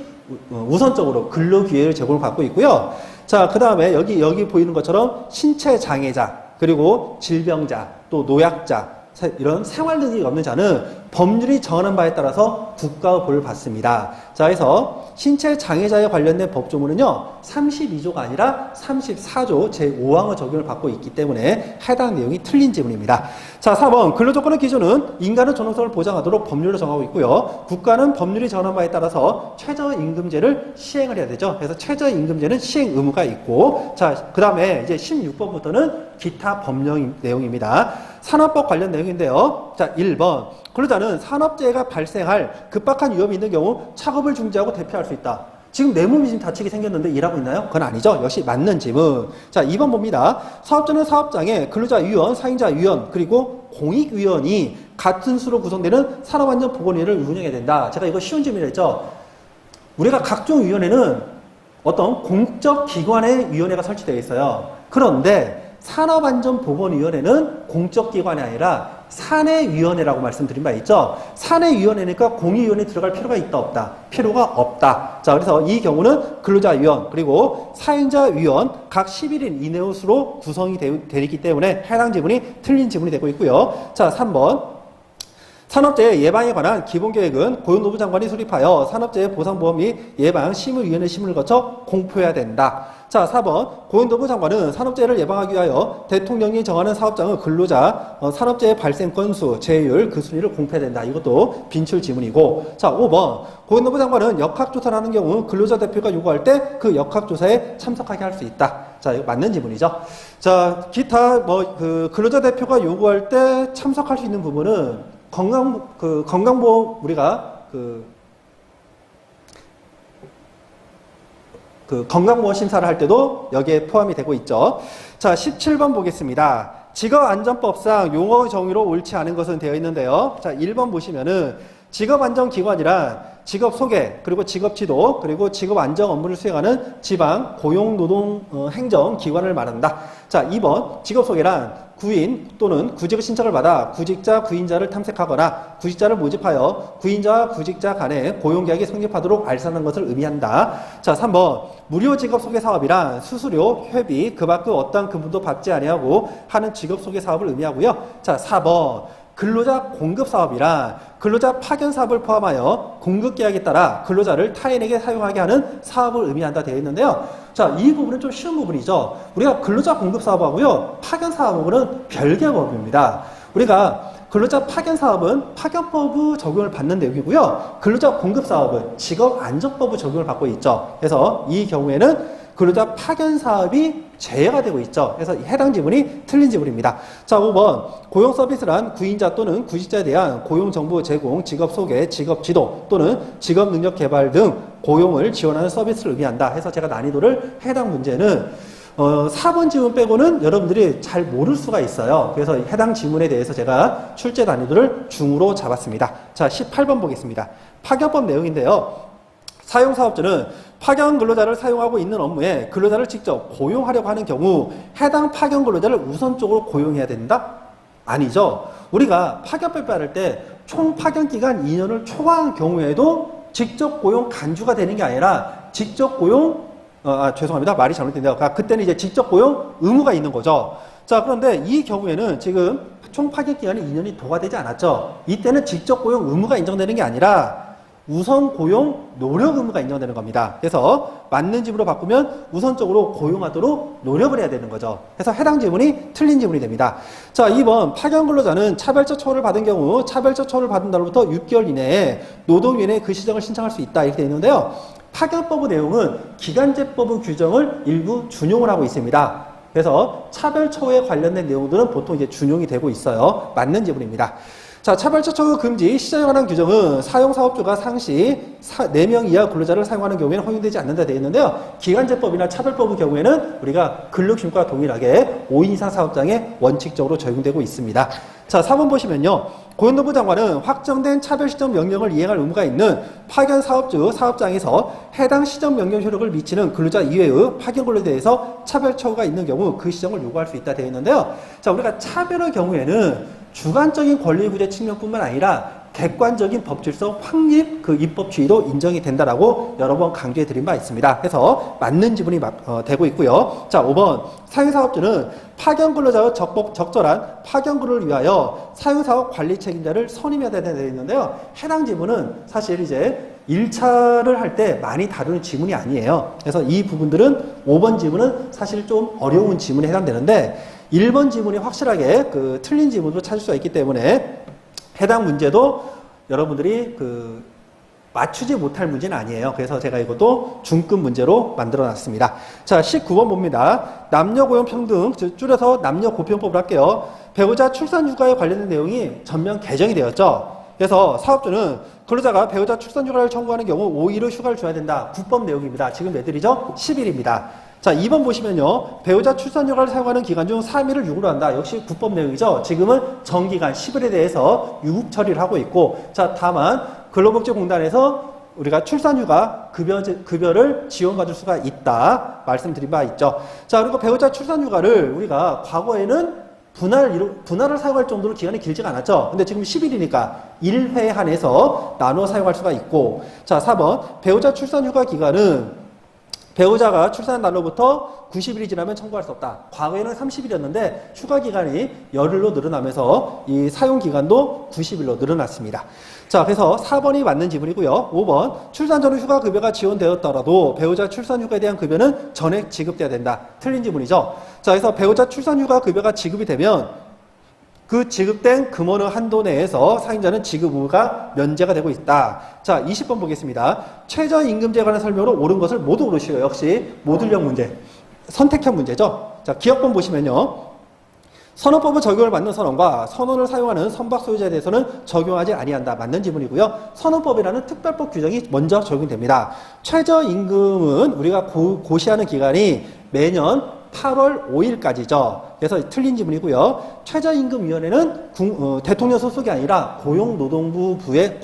우선적으로 근로기회를 제공을 받고 있고요. 자, 그 다음에 여기 보이는 것처럼 신체 장애자, 그리고 질병자, 또 노약자, 이런 생활 능력이 없는 자는 법률이 정하는 바에 따라서 국가의 보호를 받습니다. 자, 그래서 신체 장애자에 관련된 법조문은요, 32조가 아니라 34조 제5항의 적용을 받고 있기 때문에 해당 내용이 틀린 지문입니다. 자, 4번 근로조건의 기준은 인간의 존엄성을 보장하도록 법률로 정하고 있고요. 국가는 법률이 정한 바에 따라서 최저임금제를 시행을 해야 되죠. 그래서 최저임금제는 시행 의무가 있고, 자, 그 다음에 이제 16번부터는 기타 법령 내용입니다. 산업법 관련 내용인데요. 자, 1번. 근로자는 산업재해가 발생할 급박한 위험이 있는 경우 작업을 중지하고 대피할 수 있다. 지금 내 몸이 지금 다치게 생겼는데 일하고 있나요? 그건 아니죠. 역시 맞는 지문. 자, 2번 봅니다. 사업자는 사업장에 근로자위원, 사행자위원, 그리고 공익위원이 같은 수로 구성되는 산업안전보건위원회를 운영해야 된다. 제가 이거 쉬운 질문이었죠. 우리가 각종 위원회는 어떤 공적 기관의 위원회가 설치되어 있어요. 그런데 산업안전보건위원회는 공적 기관이 아니라 사내위원회라고 말씀드린 바 있죠. 사내위원회니까 공익위원회에 들어갈 필요가 있다 없다? 필요가 없다. 자, 그래서 이 경우는 근로자위원 그리고 사행자위원 각 11인 이내로 구성이 되기 때문에 해당 지문이 틀린 지문이 되고 있고요. 자, 3번. 산업재해 예방에 관한 기본계획은 고용노동부 장관이 수립하여 산업재해 보상보험 및 예방심의위원회 심의를 거쳐 공표해야 된다. 자, 4번. 고용노동부 장관은 산업재해를 예방하기 위하여 대통령이 정하는 사업장의 근로자 산업재해 발생 건수, 재해율, 그 순위를 공표해야 된다. 이것도 빈출 지문이고. 자, 5번. 고용노동부 장관은 역학조사를 하는 경우 근로자 대표가 요구할 때 그 역학조사에 참석하게 할 수 있다. 자, 이거 맞는 지문이죠. 자, 기타 근로자 대표가 요구할 때 참석할 수 있는 부분은 건강보험 우리가 건강보험 심사를 할 때도 여기에 포함이 되고 있죠. 자, 17번 보겠습니다. 직업안전법상 용어 정의로 옳지 않은 것은 되어 있는데요. 자, 1번 보시면은 직업안전기관이란 직업 소개, 그리고 직업 지도, 그리고 직업 안정 업무를 수행하는 지방 고용노동행정기관을 말한다. 자, 2번 직업 소개란 구인 또는 구직의 신청을 받아 구직자, 구인자를 탐색하거나 구직자를 모집하여 구인자와 구직자 간의 고용계약이 성립하도록 알선하는 것을 의미한다. 자, 3번 무료 직업 소개 사업이란 수수료, 회비, 그 밖의 어떠한 금분도 받지 아니하고 하는 직업 소개 사업을 의미하고요. 자, 4번 근로자 공급 사업이란 근로자 파견 사업을 포함하여 공급 계약에 따라 근로자를 타인에게 사용하게 하는 사업을 의미한다 되어 있는데요. 자, 이 부분은 좀 쉬운 부분이죠. 우리가 근로자 공급 사업하고요, 파견 사업은 별개 법입니다. 우리가 근로자 파견 사업은 파견법의 적용을 받는 내용이고요. 근로자 공급 사업은 직업안전법의 적용을 받고 있죠. 그래서 이 경우에는 근로자 파견 사업이 제외가 되고 있죠. 그래서 해당 지문이 틀린 지문입니다. 자, 5번 고용 서비스란 구인자 또는 구직자에 대한 고용 정보 제공, 직업 소개, 직업 지도 또는 직업 능력 개발 등 고용을 지원하는 서비스를 의미한다. 해서 제가 난이도를 해당 문제는 4번 지문 빼고는 여러분들이 잘 모를 수가 있어요. 그래서 해당 지문에 대해서 제가 출제 난이도를 중으로 잡았습니다. 자, 18번 보겠습니다. 파견법 내용인데요. 사용사업주는 파견 근로자를 사용하고 있는 업무에 근로자를 직접 고용하려고 하는 경우 해당 파견 근로자를 우선적으로 고용해야 된다? 아니죠. 우리가 파견법 받을 때 총 파견 기간 2년을 초과한 경우에도 직접 고용 간주가 되는 게 아니라 직접 고용 죄송합니다. 말이 잘못됐네요. 그때는 이제 직접 고용 의무가 있는 거죠. 자, 그런데 이 경우에는 지금 총 파견 기간이 2년이 도과되지 않았죠. 이때는 직접 고용 의무가 인정되는 게 아니라 우선 고용 노력 의무가 인정되는 겁니다. 그래서 맞는 지문으로 바꾸면 우선적으로 고용하도록 노력을 해야 되는 거죠. 그래서 해당 지문이 틀린 지문이 됩니다. 자, 2번 파견 근로자는 차별적 처우를 받은 경우 차별적 처우를 받은 날로부터 6개월 이내에 노동위원회에 그 시정을 신청할 수 있다 이렇게 되어 있는데요. 파견법의 내용은 기간제법의 규정을 일부 준용을 하고 있습니다. 그래서 차별 처우에 관련된 내용들은 보통 이제 준용이 되고 있어요. 맞는 지문입니다. 자, 차별적 처우 금지 시정에 관한 규정은 사용사업주가 상시 4명 이하 근로자를 사용하는 경우에는 허용되지 않는다 되어 있는데요. 기간제법이나 차별법의 경우에는 우리가 근로기준과 동일하게 5인 이상 사업장에 원칙적으로 적용되고 있습니다. 자, 4번 보시면요. 고용노동부 장관은 확정된 차별시정 명령을 이행할 의무가 있는 파견 사업주 사업장에서 해당 시정 명령 효력을 미치는 근로자 이외의 파견 근로에 대해서 차별 처우가 있는 경우 그 시정을 요구할 수 있다 되어 있는데요. 자, 우리가 차별의 경우에는 주관적인 권리구제 측면뿐만 아니라 객관적인 법질서 확립 그 입법주의도 인정이 된다라고 여러 번 강조해 드린 바 있습니다. 그래서 맞는 지문이 되고 있고요. 자, 5번 사용사업주는 파견 근로자의 적절한 파견 근로를 위하여 사용사업 관리 책임자를 선임해야 되어 있는데요. 해당 지문은 사실 이제 1차를 할 때 많이 다루는 지문이 아니에요. 그래서 이 부분들은 5번 지문은 사실 좀 어려운 지문에 해당되는데 1번 지문이 확실하게 틀린 지문으로 찾을 수가 있기 때문에 해당 문제도 여러분들이 맞추지 못할 문제는 아니에요. 그래서 제가 이것도 중급 문제로 만들어 놨습니다. 자, 19번 봅니다. 남녀 고용 평등, 줄여서 남녀 고평법을 할게요. 배우자 출산 휴가에 관련된 내용이 전면 개정이 되었죠. 그래서 사업주는 근로자가 배우자 출산 휴가를 청구하는 경우 5일의 휴가를 줘야 된다. 국법 내용입니다. 지금 몇 일이죠? 10일입니다. 자, 2번 보시면요. 배우자 출산 휴가를 사용하는 기간 중 3일을 유급으로 한다. 역시 국법 내용이죠. 지금은 정기간 10일에 대해서 유급 처리를 하고 있고, 자, 다만 근로복지공단에서 우리가 출산휴가 급여를 지원받을 수가 있다 말씀드린 바 있죠. 자, 그리고 배우자 출산휴가를 우리가 과거에는 분할을 사용할 정도로 기간이 길지가 않았죠. 근데 지금 10일이니까 1회 한해서 나눠 사용할 수가 있고, 자, 4번 배우자 출산휴가 기간은 배우자가 출산한 날로부터 90일이 지나면 청구할 수 없다. 과거에는 30일이었는데 휴가 기간이 열흘로 늘어나면서 이 사용 기간도 90일로 늘어났습니다. 자, 그래서 4번이 맞는 지문이고요. 5번 출산 전후 휴가 급여가 지원되었더라도 배우자 출산 휴가에 대한 급여는 전액 지급돼야 된다. 틀린 지문이죠. 자, 그래서 배우자 출산 휴가 급여가 지급이 되면 그 지급된 금원의 한도 내에서 사용자는 지급 의무가 면제가 되고 있다. 자, 20번 보겠습니다. 최저임금제에 관한 설명으로 옳은 것을 모두 고르시오. 역시 모듈형 문제, 선택형 문제죠. 자, 기억본 보시면요. 선언법의 적용을 받는 선언과 선언을 사용하는 선박 소유자에 대해서는 적용하지 아니한다. 맞는 지문이고요. 선언법이라는 특별법 규정이 먼저 적용됩니다. 최저임금은 우리가 고시하는 기간이 매년 8월 5일까지죠. 그래서 틀린 지문이고요. 최저임금위원회는 대통령 소속이 아니라 고용노동부의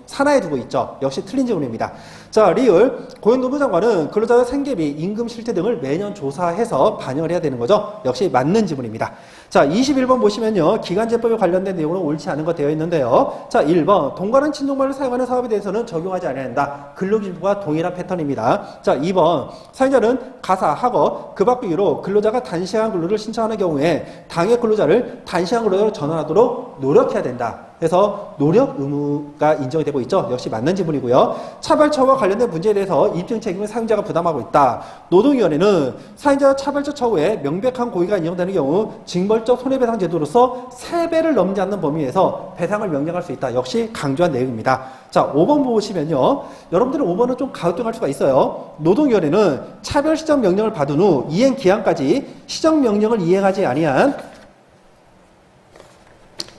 산하에 두고 있죠. 역시 틀린 지문입니다. 자, 리을 고용노동부 장관은 근로자의 생계비, 임금 실태 등을 매년 조사해서 반영을 해야 되는 거죠. 역시 맞는 지문입니다. 자, 21번 보시면요. 기간제법에 관련된 내용으로 옳지 않은 거 되어 있는데요. 자, 1번 동관한 친동말을 사용하는 사업에 대해서는 적용하지 않는다. 근로기준법과 동일한 패턴입니다. 자, 2번 사용자는 가사, 학업, 그 밖의 이유로 근로자가 단시간 근로를 신청하는 경우에 당해 근로자를 단시간 근로자로 전환하도록 노력해야 된다. 그래서 노력 의무가 인정이 되고 있죠. 역시 맞는 지문이고요. 차별처우와 관련된 문제에 대해서 입증 책임을 사용자가 부담하고 있다. 노동위원회는 사용자 차별적 처우에 명백한 고의가 인정되는 경우 징벌적 손해배상 제도로서 3배를 넘지 않는 범위에서 배상을 명령할 수 있다. 역시 강조한 내용입니다. 자, 5번 보시면요. 여러분들은 5번은 좀 가우뚱할 수가 있어요. 노동위원회는 차별 시정 명령을 받은 후 이행 기한까지 시정 명령을 이행하지 아니한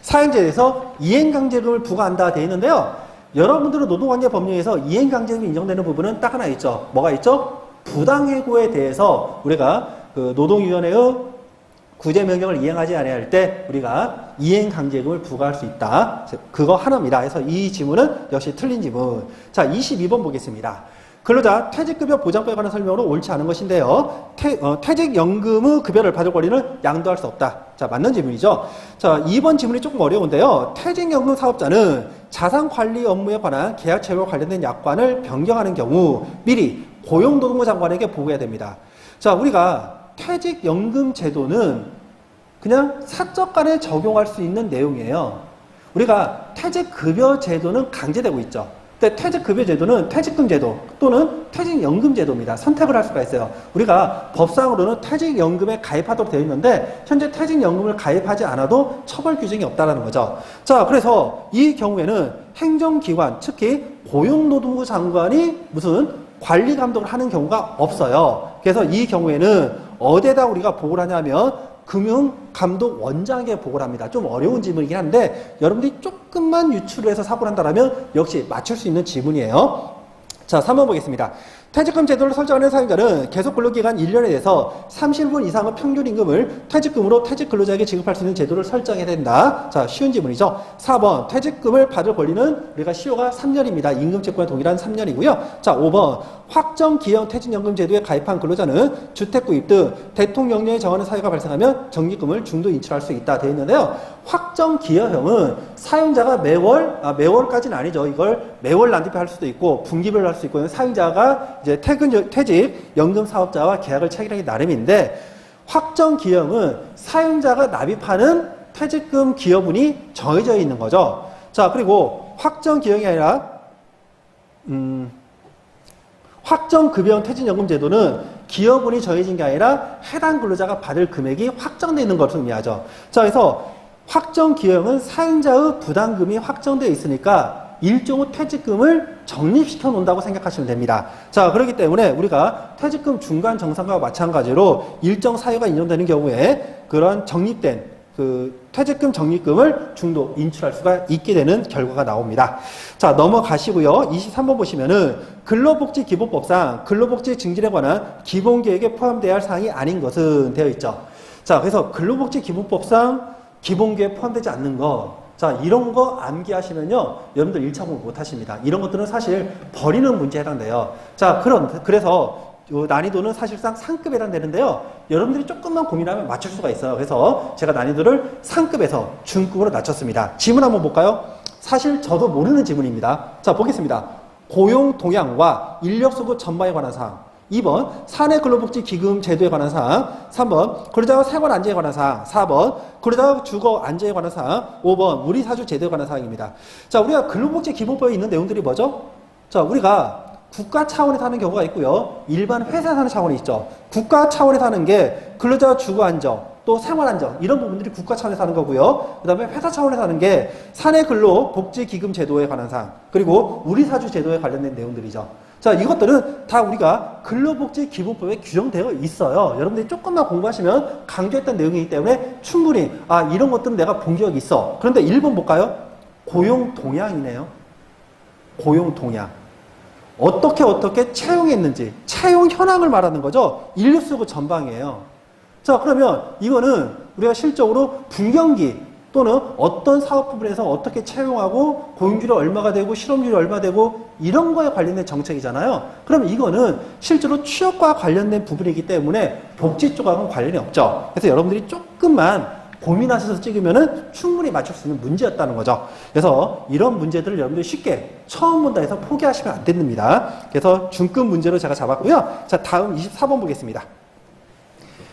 사용자에 대해서 이행강제금을 부과한다 되어 있는데요. 여러분들은 노동관계 법령에서 이행강제금이 인정되는 부분은 딱 하나 있죠. 뭐가 있죠? 부당해고에 대해서 우리가 그 노동위원회의 구제명령을 이행하지 않아야 할 때 우리가 이행강제금을 부과할 수 있다. 그거 하나입니다. 그래서 이 지문은 역시 틀린 지문. 자, 22번 보겠습니다. 근로자 퇴직급여 보장법에 관한 설명으로 옳지 않은 것인데요. 퇴직연금의 급여를 받을 권리는 양도할 수 없다. 자, 맞는 지문이죠. 자, 2번 지문이 조금 어려운데요. 퇴직연금 사업자는 자산관리 업무에 관한 계약체계와 관련된 약관을 변경하는 경우 미리 고용노동부 장관에게 보고해야 됩니다. 자, 우리가 퇴직연금 제도는 그냥 사적 간에 적용할 수 있는 내용이에요. 우리가 퇴직급여 제도는 강제되고 있죠. 근데 퇴직급여 제도는 퇴직금 제도 또는 퇴직연금 제도입니다. 선택을 할 수가 있어요. 우리가 법상으로는 퇴직연금에 가입하도록 되어 있는데 현재 퇴직연금을 가입하지 않아도 처벌 규정이 없다는 거죠. 자, 그래서 이 경우에는 행정기관, 특히 고용노동부 장관이 무슨 관리 감독을 하는 경우가 없어요. 그래서 이 경우에는 어디에다 우리가 보고를 하냐면 금융감독원장에게 보고를 합니다. 좀 어려운 지문이긴 한데 여러분들이 조금만 유추를 해서 사고를 한다면 역시 맞출 수 있는 지문이에요. 자, 3번 보겠습니다. 퇴직금 제도를 설정하는 사용자는 계속 근로기간 1년에 대해서 30분 이상의 평균 임금을 퇴직금으로 퇴직 근로자에게 지급할 수 있는 제도를 설정해야 된다. 자, 쉬운 지문이죠. 4번 퇴직금을 받을 권리는 우리가 시효가 3년입니다. 임금채권과 동일한 3년이고요. 자, 5번 확정기형 퇴직연금 제도에 가입한 근로자는 주택구입 등 대통령령에 정하는 사유가 발생하면 정기금을 중도 인출할 수 있다 되어 있는데요. 확정기여형은 사용자가 매월까지는 아니죠. 이걸 매월 납입할 수도 있고 분기별로 할 수 있고 사용자가 이제 퇴직 연금 사업자와 계약을 체결하기 나름인데 확정 기형은 사용자가 납입하는 퇴직금 기여분이 정해져 있는 거죠. 자, 그리고 확정 기형이 아니라 확정 급여형 퇴직연금 제도는 기여분이 정해진 게 아니라 해당 근로자가 받을 금액이 확정되어 있는 것을 의미하죠. 자, 그래서 확정 기여형은 사용자의 부담금이 확정되어 있으니까 일종의 퇴직금을 적립시켜 놓는다고 생각하시면 됩니다. 자, 그렇기 때문에 우리가 퇴직금 중간 정산과 마찬가지로 일정 사유가 인정되는 경우에 그런 적립된 그 퇴직금 적립금을 중도 인출할 수가 있게 되는 결과가 나옵니다. 자, 넘어가시고요. 23번 보시면은 근로복지기본법상 근로복지 증진에 관한 기본계획에 포함되어야 할 사항이 아닌 것은 되어 있죠. 자, 그래서 근로복지기본법상 기본계획에 포함되지 않는 거, 자, 이런 거 암기하시면요, 여러분들 1차 공부 못 하십니다. 이런 것들은 사실 버리는 문제에 해당돼요. 자, 그래서 난이도는 사실상 상급에 해당되는데요. 여러분들이 조금만 고민하면 맞출 수가 있어요. 그래서 제가 난이도를 상급에서 중급으로 낮췄습니다. 지문 한번 볼까요? 사실 저도 모르는 지문입니다. 자, 보겠습니다. 고용 동향과 인력 수급 전망에 관한 사항. 2번 사내근로복지기금 제도에 관한 사항. 3번 근로자 생활 안정에 관한 사항. 4번 근로자 주거 안정에 관한 사항. 5번 무리사주 제도에 관한 사항입니다. 자, 우리가 근로복지기본법에 있는 내용들이 뭐죠? 자, 우리가 국가 차원에서 하는 경우가 있고요. 일반 회사에서 하는 차원이 있죠. 국가 차원에서 하는 게 근로자 주거 안정, 또 생활 안정, 이런 부분들이 국가 차원에서 하는 거고요. 그 다음에 회사 차원에서 하는 게 사내근로복지기금 제도에 관한 사항, 그리고 우리사주 제도에 관련된 내용들이죠. 자, 이것들은 다 우리가 근로복지기본법에 규정되어 있어요. 여러분들이 조금만 공부하시면 강조했던 내용이기 때문에 충분히 이런 것들은 내가 본 적이 있어. 그런데 1번 볼까요? 고용동향이네요. 고용동향. 어떻게 채용했는지, 채용 현황을 말하는 거죠. 인력 수급 전방이에요. 자, 그러면 이거는 우리가 실적으로 분경기 또는 어떤 사업 부분에서 어떻게 채용하고 고용률이 얼마가 되고 실업률이 얼마 되고 이런 거에 관련된 정책이잖아요. 그럼 이거는 실제로 취업과 관련된 부분이기 때문에 복지 쪽하고는 관련이 없죠. 그래서 여러분들이 조금만 고민하셔서 찍으면은 충분히 맞출 수 있는 문제였다는 거죠. 그래서 이런 문제들을 여러분들이 쉽게 처음 본다 해서 포기하시면 안 됩니다. 그래서 중급 문제로 제가 잡았고요. 자, 다음 24번 보겠습니다.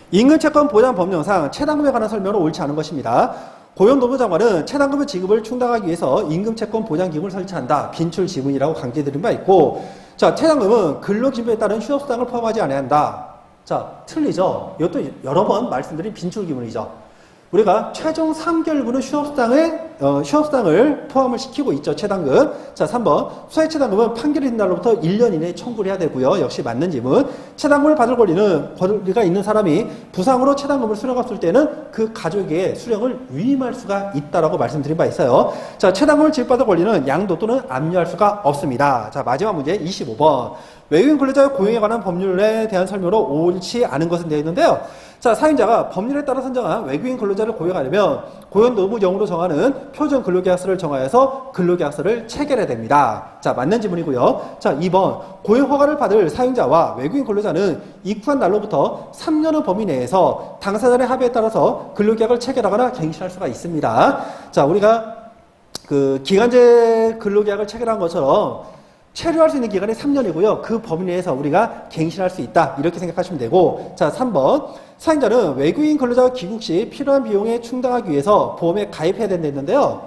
임금채권 보장 법령상 체당금에 관한 설명은 옳지 않은 것입니다. 고용노동장관은 체당금의 지급을 충당하기 위해서 임금채권 보장기금을 설치한다. 빈출 지문이라고 강조드린 바 있고, 자, 체당금은 근로기준에 따른 휴업수당을 포함하지 않아야 한다. 자, 틀리죠. 이것도 여러 번 말씀드린 빈출기문이죠. 우리가 최종 3개월분은 휴업수당을 포함을 시키고 있죠. 체당금. 자, 3번. 수혜체당금은 판결이 된 날로부터 1년 이내에 청구를 해야 되고요. 역시 맞는 지문. 체당금을 받을 권리가 있는 사람이 부상으로 체당금을 수령했을 때는 그 가족의 수령을 위임할 수가 있다라고 말씀드린 바 있어요. 자, 체당금을 지급받을 권리는 양도 또는 압류할 수가 없습니다. 자, 마지막 문제 25번. 외국인 근로자의 고용에 관한 법률에 대한 설명으로 옳지 않은 것은 되어 있는데요. 자, 사용자가 법률에 따라 선정한 외국인 근로자를 고용하려면 고용노무령으로 정하는 표준 근로계약서를 정하여서 근로계약서를 체결해야 됩니다. 자, 맞는 지문이고요. 자, 2번. 고용허가를 받을 사용자와 외국인 근로자는 입국한 날로부터 3년의 범위 내에서 당사자의 합의에 따라서 근로계약을 체결하거나 갱신할 수가 있습니다. 자, 우리가 그 기간제 근로계약을 체결한 것처럼 체류할 수 있는 기간이 3년이고요. 그 범위 내에서 우리가 갱신할 수 있다. 이렇게 생각하시면 되고, 자, 3번. 사용자는 외국인 근로자가 귀국 시 필요한 비용에 충당하기 위해서 보험에 가입해야 된다는데요.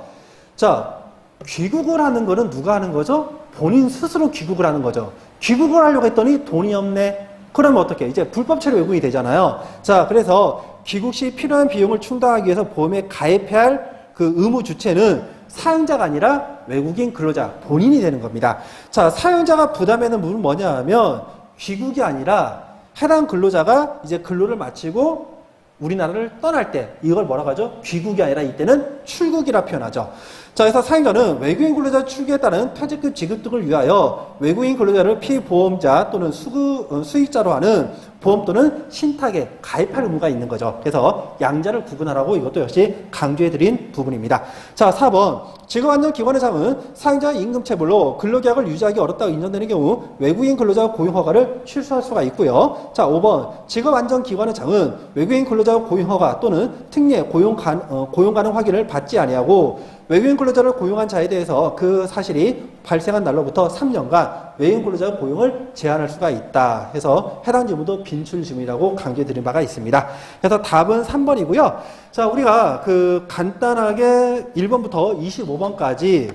자, 귀국을 하는 거는 누가 하는 거죠? 본인 스스로 귀국을 하는 거죠. 귀국을 하려고 했더니 돈이 없네. 그러면 어떻게? 이제 불법 체류 외국인이 되잖아요. 자, 그래서 귀국 시 필요한 비용을 충당하기 위해서 보험에 가입해야 할 그 의무 주체는 사용자가 아니라 외국인 근로자 본인이 되는 겁니다. 자, 사용자가 부담하는 부분은 뭐냐 하면 귀국이 아니라 해당 근로자가 이제 근로를 마치고 우리나라를 떠날 때 이걸 뭐라고 하죠? 귀국이 아니라 이때는 출국이라 표현하죠. 자, 그래서 사용자는 외국인 근로자 출국에 따른 퇴직금 지급 등을 위하여 외국인 근로자를 피보험자 또는 수익자로 하는 보험 또는 신탁에 가입할 의무가 있는 거죠. 그래서 양자를 구분하라고 이것도 역시 강조해드린 부분입니다. 자, 4번. 직업안정기관회장은 사용자의 임금체불로 근로계약을 유지하기 어렵다고 인정되는 경우 외국인 근로자 고용허가를 취소할 수가 있고요. 자, 5번. 직업안정기관회장은 외국인 근로자 고용허가 또는 특례 고용 가능 확인을 받지 아니하고 외국인 근로자를 고용한 자에 대해서 그 사실이 발생한 날로부터 3년간 외국인 근로자 고용을 제한할 수가 있다. 해서 해당 지문도 빈출 지문이라고 강조드린 바가 있습니다. 그래서 답은 3번이고요. 자, 우리가 그 간단하게 1번부터 25번까지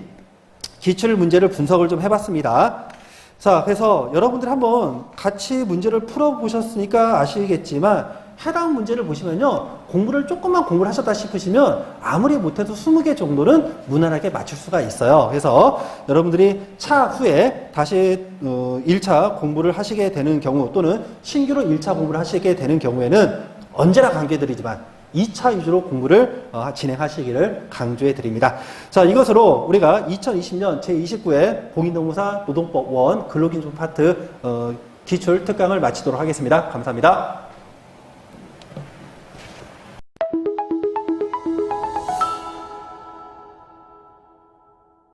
기출 문제를 분석을 좀 해봤습니다. 자, 그래서 여러분들 한번 같이 문제를 풀어보셨으니까 아시겠지만 해당 문제를 보시면요. 공부를 조금만 공부를 하셨다 싶으시면 아무리 못해도 20개 정도는 무난하게 맞출 수가 있어요. 그래서 여러분들이 차후에 다시 1차 공부를 하시게 되는 경우 또는 신규로 1차 공부를 하시게 되는 경우에는 언제나 강조해드리지만 2차 위주로 공부를 진행하시기를 강조해 드립니다. 자, 이것으로 우리가 2020년 제29회 공인노무사 노동법 1 근로기준 파트 기출 특강을 마치도록 하겠습니다. 감사합니다.